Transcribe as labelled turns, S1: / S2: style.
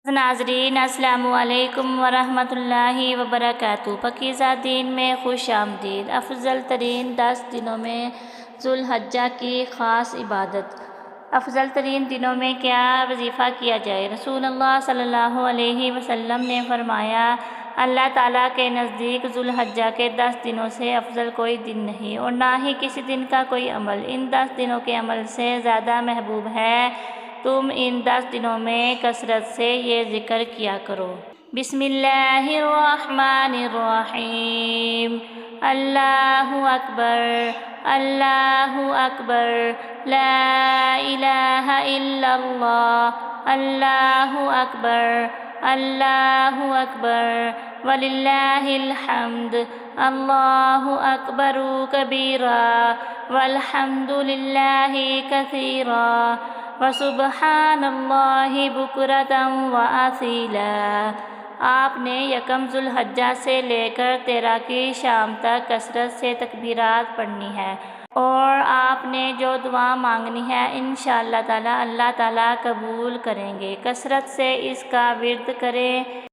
S1: ناظرین السلام علیکم ورحمۃ اللہ وبرکاتہ۔ پاکیزہ دین میں خوش آمدید۔ افضل ترین 10 دنوں میں ذو الحجہ کی خاص عبادت۔ افضل ترین دنوں میں کیا وظیفہ کیا جائے؟ رسول اللہ صلی اللہ علیہ وسلم نے فرمایا، اللہ تعالیٰ کے نزدیک ذو الحجہ کے 10 دنوں سے افضل کوئی دن نہیں اور نہ ہی کسی دن کا کوئی عمل ان 10 دنوں کے عمل سے زیادہ محبوب ہے۔ تم ان 10 دنوں میں کثرت سے یہ ذکر کیا کرو۔ بسم اللہ الرحمن الرحیم۔ اللہ اکبر، اللہ اکبر، لا الہ الا اللہ، اللہ اکبر، اللہ اکبر، وللہ الحمد، اللہ اکبر کبیرا، والحمد للہ کثیرا، وسبحان اللہ بکرۃ وأصیلا۔ آپ نے یکم ذو الحجہ سے لے کر 13 کی شام تک کثرت سے تکبیرات پڑھنی ہے اور آپ نے جو دعا مانگنی ہے انشاءاللہ تعالی اللہ تعالیٰ قبول کریں گے۔ کثرت سے اس کا ورد کریں۔